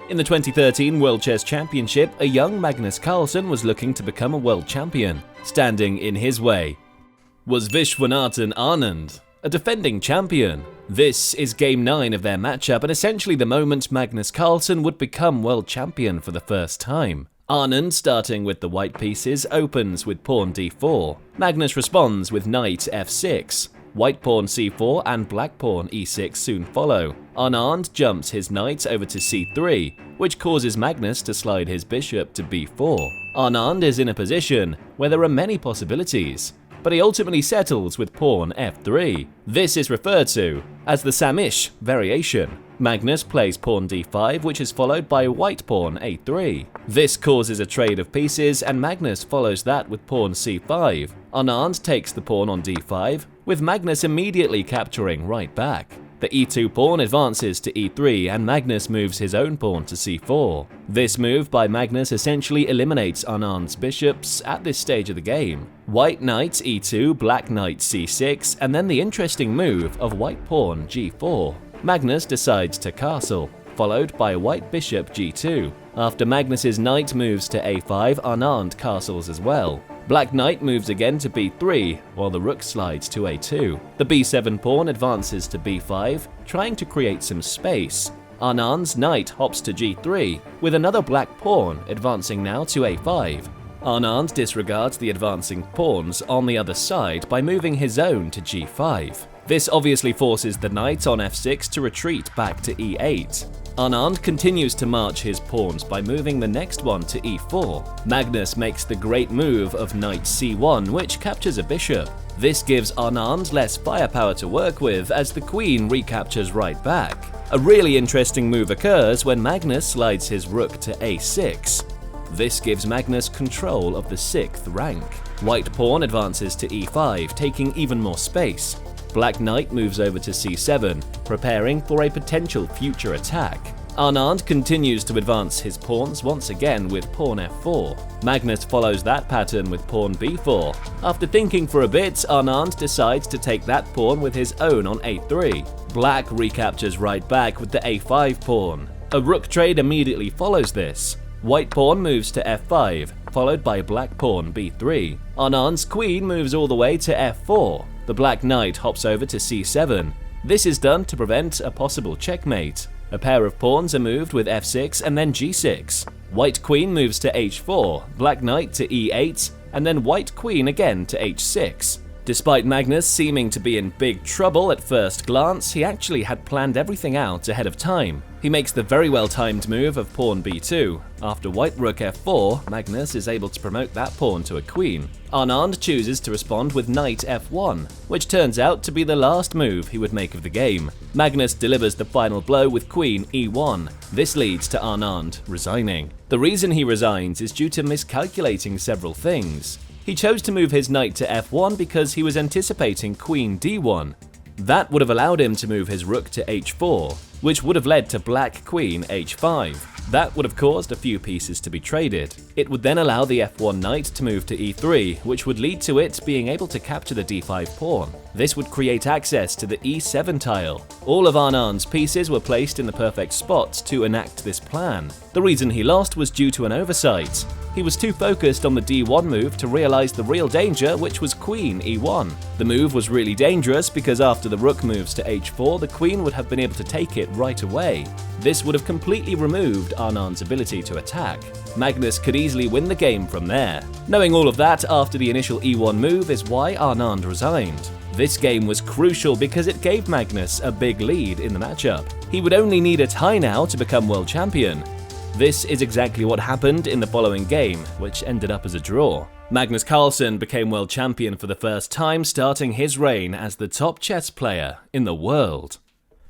In the 2013 World Chess Championship, a young Magnus Carlsen was looking to become a world champion. Standing in his way was Viswanathan Anand, a defending champion. This is Game 9 of their matchup and essentially the moment Magnus Carlsen would become world champion for the first time. Anand, starting with the white pieces, opens with pawn d4. Magnus responds with knight f6. White pawn c4 and black pawn e6 soon follow. Anand jumps his knight over to c3, which causes Magnus to slide his bishop to b4. Anand is in a position where there are many possibilities, but he ultimately settles with pawn f3. This is referred to as the Samish variation. Magnus plays pawn d5, which is followed by white pawn a3. This causes a trade of pieces, and Magnus follows that with pawn c5. Anand takes the pawn on d5, with Magnus immediately capturing right back. The e2 pawn advances to e3, and Magnus moves his own pawn to c4. This move by Magnus essentially eliminates Anand's bishops at this stage of the game. White knight e2, black knight c6, and then the interesting move of white pawn g4. Magnus decides to castle, followed by white bishop g2. After Magnus's knight moves to a5, Anand castles as well. Black knight moves again to b3, while the rook slides to a2. The b7 pawn advances to b5, trying to create some space. Anand's knight hops to g3, with another black pawn advancing now to a5. Anand disregards the advancing pawns on the other side by moving his own to g5. This obviously forces the knight on f6 to retreat back to e8. Anand continues to march his pawns by moving the next one to e4. Magnus makes the great move of knight c1, which captures a bishop. This gives Anand less firepower to work with as the queen recaptures right back. A really interesting move occurs when Magnus slides his rook to a6. This gives Magnus control of the 6th rank. White pawn advances to e5, taking even more space. Black knight moves over to c7, preparing for a potential future attack. Anand continues to advance his pawns once again with pawn f4. Magnus follows that pattern with pawn b4. After thinking for a bit, Anand decides to take that pawn with his own on a3. Black recaptures right back with the a5 pawn. A rook trade immediately follows this. White pawn moves to f5, followed by black pawn b3. Anand's queen moves all the way to f4. The black knight hops over to c7. This is done to prevent a possible checkmate. A pair of pawns are moved with f6 and then g6. White queen moves to h4, black knight to e8, and then white queen again to h6. Despite Magnus seeming to be in big trouble at first glance, he actually had planned everything out ahead of time. He makes the very well-timed move of pawn b2. After white rook f4, Magnus is able to promote that pawn to a queen. Anand chooses to respond with knight f1, which turns out to be the last move he would make of the game. Magnus delivers the final blow with queen e1. This leads to Anand resigning. The reason he resigns is due to miscalculating several things. He chose to move his knight to f1 because he was anticipating queen d1. That would have allowed him to move his rook to h4, which would have led to black queen h5. That would have caused a few pieces to be traded. It would then allow the f1 knight to move to e3, which would lead to it being able to capture the d5 pawn. This would create access to the e7 tile. All of Anand's pieces were placed in the perfect spot to enact this plan. The reason he lost was due to an oversight. He was too focused on the d1 move to realize the real danger, which was queen e1. The move was really dangerous because after the rook moves to h4, the queen would have been able to take it right away. This would have completely removed Anand's ability to attack. Magnus could easily win the game from there. Knowing all of that after the initial e1 move is why Anand resigned. This game was crucial because it gave Magnus a big lead in the matchup. He would only need a tie now to become world champion. This is exactly what happened in the following game, which ended up as a draw. Magnus Carlsen became world champion for the first time, starting his reign as the top chess player in the world.